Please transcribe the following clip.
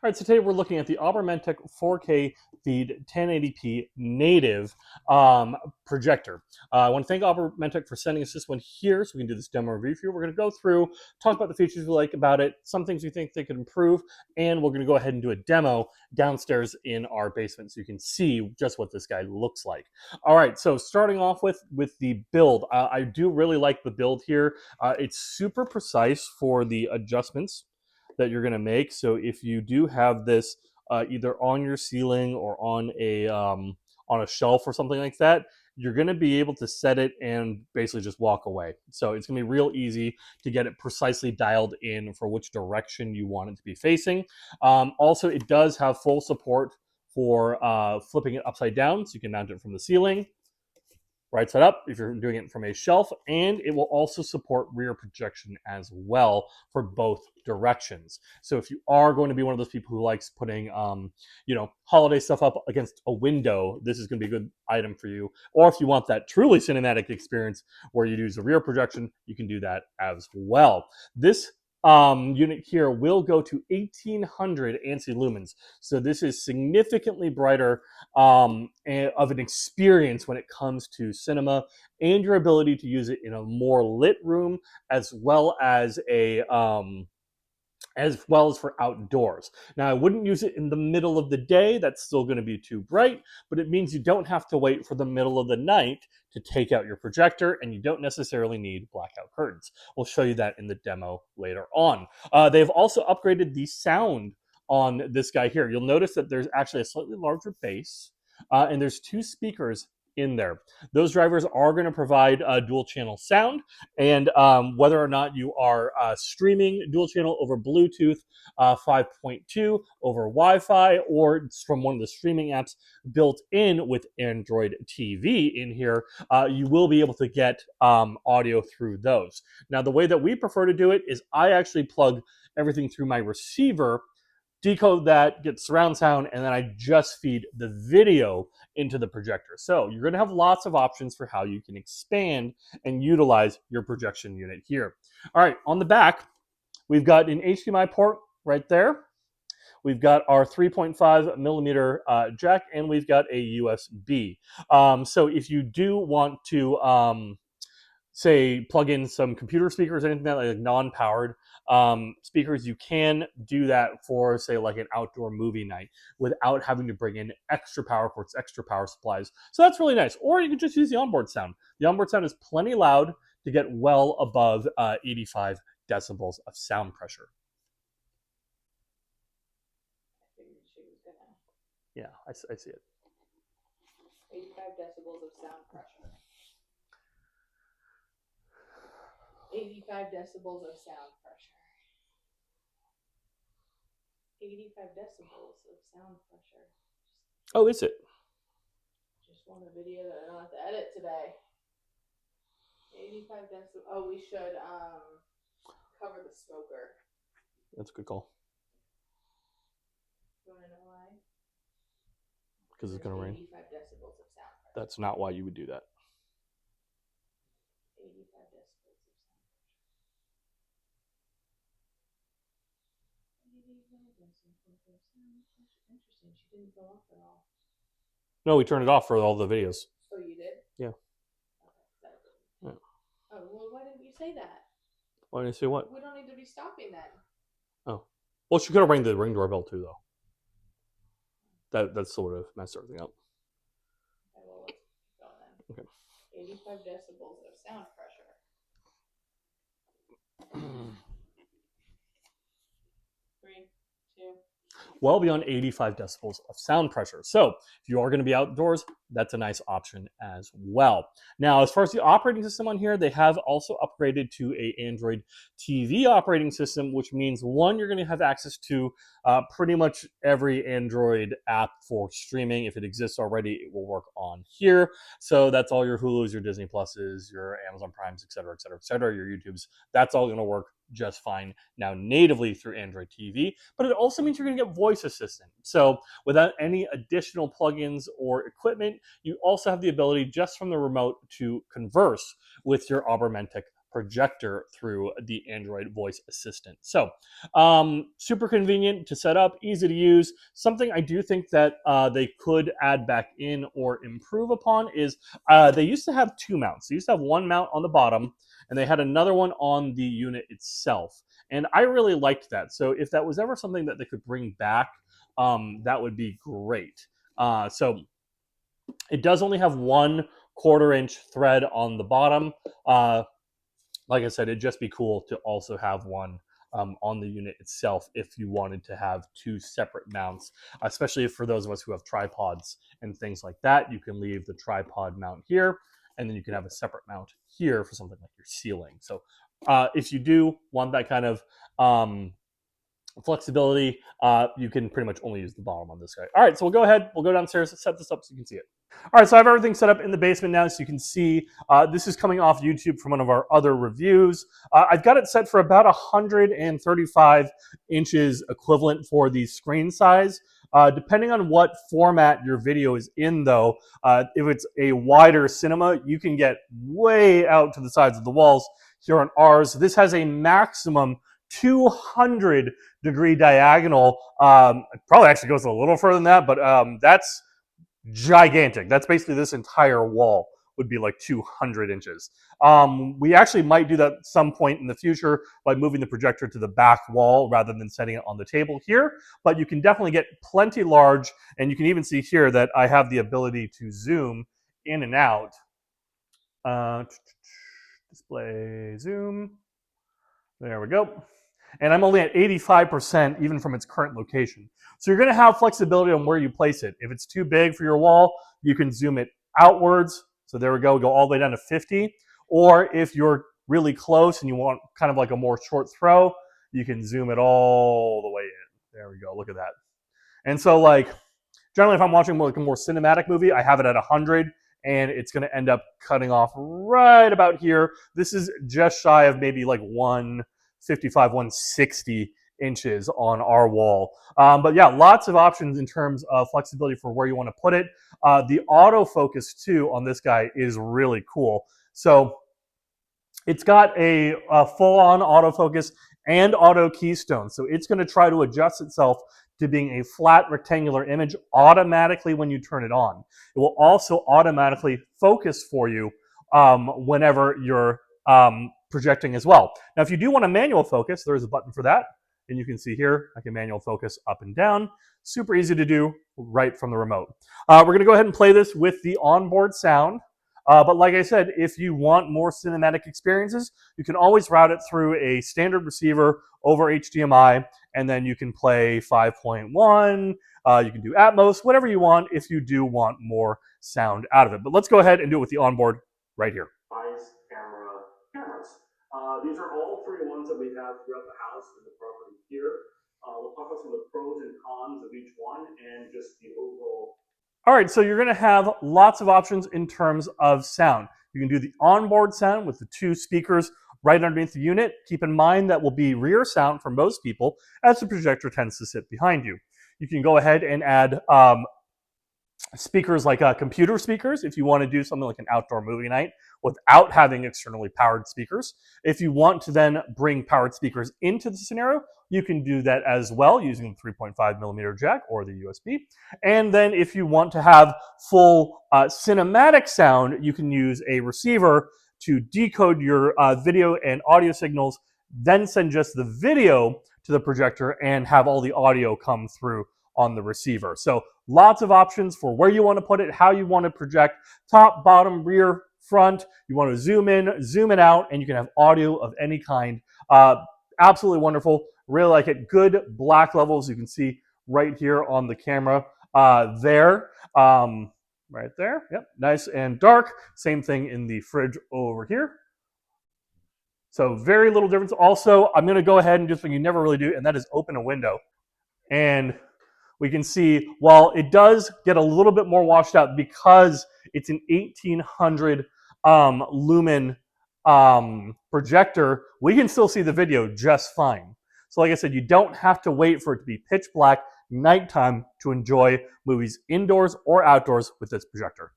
right, so today we're looking at the Aubor Mentech 4K feed 1080p native projector. I want to thank Aubor Mentech for sending us this one here so we can do this demo review for you. We're going to go through, talk about the features we like about it, some things we think they could improve, and we're going to go ahead and do a demo downstairs in our basement so you can see just what this guy looks like. All right, so starting off with the build. I do really like the build here. It's super precise for the adjustments that you're going to make. So if you do have this either on your ceiling or on a shelf or something like that, you're going to be able to set it and basically just walk away. So it's going to be real easy to get it precisely dialed in for which direction you want it to be facing. Also, it does have full support for flipping it upside down, so you can mount it from the ceiling. Right side up if you're doing it from a shelf, and it will also support rear projection as well for both directions. So if you are going to be one of those people who likes putting holiday stuff up against a window, this is going to be a good item for you. Or if you want that truly cinematic experience where you use a rear projection, you can do that as well. This unit here will go to 1800 ANSI lumens. So this is significantly brighter of an experience when it comes to cinema and your ability to use it in a more lit room as well as for outdoors. Now, I wouldn't use it in the middle of the day. That's still going to be too bright, but it means you don't have to wait for the middle of the night to take out your projector, and you don't necessarily need blackout curtains. We'll show you that in the demo later on. They've also upgraded the sound on this guy here. You'll notice that there's actually a slightly larger bass, and there's two speakers in there. Those drivers are going to provide dual channel sound, and whether or not you are streaming dual channel over Bluetooth 5.2 over Wi-Fi, or it's from one of the streaming apps built in with Android TV in here, you will be able to get audio through those. Now, the way that we prefer to do it is I actually plug everything through my receiver, decode that, get surround sound, and then I just feed the video into the projector. So you're going to have lots of options for how you can expand and utilize your projection unit here. All right, on the back, we've got an HDMI port right there. We've got our 3.5 millimeter jack, and we've got a USB. So if you do want to say plug in some computer speakers, anything that like non-powered speakers, you can do that for say like an outdoor movie night without having to bring in extra power ports, extra power supplies. So that's really nice. Or you can just use the onboard sound. The onboard sound is plenty loud to get well above 85 decibels of sound pressure. Yeah, I see it. 85 decibels of sound pressure. 85 decibels of sound pressure. 85 decibels of sound pressure. Oh, is it? Just want a video that I don't have to edit today. 85 decibels. Oh, we should cover the smoker. That's a good call. You want to know why? Because it's going to rain. 85 decibels of sound pressure. That's not why you would do that. 85 decibels of sound pressure. Interesting. She didn't go off at all. No, we turned it off for all the videos. Oh, you did? Yeah. Okay. Yeah. Oh, well, why didn't you say that? Why didn't you say what? We don't need to be stopping then. Oh. Well, she could have rang the ring doorbell too, though. That sort of messed everything up. Okay, well, let's keep going then. Okay. 85 decibels of sound pressure. 3, 2. Well beyond 85 decibels of sound pressure. So if you are going to be outdoors, that's a nice option as well. Now, as far as the operating system on here, they have also upgraded to a Android TV operating system, which means one, you're going to have access to pretty much every Android app for streaming. If it exists already, it will work on here. So that's all your Hulus, your Disney Pluses, your Amazon Primes, et cetera, et cetera, et cetera, your YouTubes. That's all going to work just fine now natively through Android TV, but it also means you're going to get voice assistant. So without any additional plugins or equipment, you also have the ability just from the remote to converse with your Aubor Mentech projector through the Android voice assistant. So super convenient to set up, easy to use. Something I do think that they could add back in or improve upon is they used to have two mounts. They used to have one mount on the bottom, and they had another one on the unit itself. And I really liked that. So if that was ever something that they could bring back, that would be great. So it does only have 1/4 inch thread on the bottom. Like I said, it'd just be cool to also have one on the unit itself if you wanted to have two separate mounts, especially for those of us who have tripods and things like that. You can leave the tripod mount here, and then you can have a separate mount here for something like your ceiling. So if you do want that kind of flexibility, you can pretty much only use the bottom on this guy. All right, so we'll go ahead, we'll go downstairs, set this up so you can see it. All right, so I have everything set up in the basement now, so you can see this is coming off YouTube from one of our other reviews. I've got it set for about 135 inches equivalent for the screen size. Depending on what format your video is in, though, if it's a wider cinema, you can get way out to the sides of the walls. Here on ours, this has a maximum 200-degree diagonal. It probably actually goes a little further than that, but that's gigantic. That's basically this entire wall would be like 200 inches. We actually might do that at some point in the future by moving the projector to the back wall rather than setting it on the table here, but you can definitely get plenty large, and you can even see here that I have the ability to zoom in and out. Display zoom. There we go. And I'm only at 85% even from its current location. So you're going to have flexibility on where you place it. If it's too big for your wall, you can zoom it outwards. So there we go all the way down to 50. Or if you're really close and you want kind of like a more short throw, you can zoom it all the way in. There we go. Look at that. And so like generally if I'm watching like a more cinematic movie, I have it at 100. And it's going to end up cutting off right about here. This is just shy of maybe like 155, 160 inches on our wall. But yeah, lots of options in terms of flexibility for where you want to put it. The autofocus too on this guy is really cool. So it's got a full-on autofocus and auto keystone. So it's going to try to adjust itself to being a flat rectangular image automatically when you turn it on. It will also automatically focus for you whenever you're projecting as well. Now, if you do want a manual focus, there's a button for that. And you can see here, I can manual focus up and down. Super easy to do right from the remote. We're going to go ahead and play this with the onboard sound. But like I said, if you want more cinematic experiences, you can always route it through a standard receiver over HDMI, and then you can play 5.1, you can do Atmos, whatever you want if you do want more sound out of it. But let's go ahead and do it with the onboard right here. Cameras. These are all three ones that we have throughout the house and the property here. We'll talk about some of the pros and cons of each one and just the overall. All right, so you're going to have lots of options in terms of sound. You can do the onboard sound with the two speakers right underneath the unit. Keep in mind that will be rear sound for most people, as the projector tends to sit behind you. You can go ahead and add speakers like computer speakers if you want to do something like an outdoor movie night without having externally powered speakers. If you want to then bring powered speakers into the scenario, you can do that as well using the 3.5mm jack or the USB. And then if you want to have full cinematic sound, you can use a receiver to decode your video and audio signals, then send just the video to the projector and have all the audio come through on the receiver. So lots of options for where you want to put it, how you want to project, top, bottom, rear, front. You want to zoom in, zoom it out, and you can have audio of any kind. Absolutely wonderful. Really like it. Good black levels. You can see right here on the camera there. Right there. Yep. Nice and dark. Same thing in the fridge over here. So very little difference. Also, I'm going to go ahead and do something you never really do, and that is open a window. And we can see, while it does get a little bit more washed out because it's an 1800 lumen projector, we can still see the video just fine. So like I said, you don't have to wait for it to be pitch black nighttime to enjoy movies indoors or outdoors with this projector.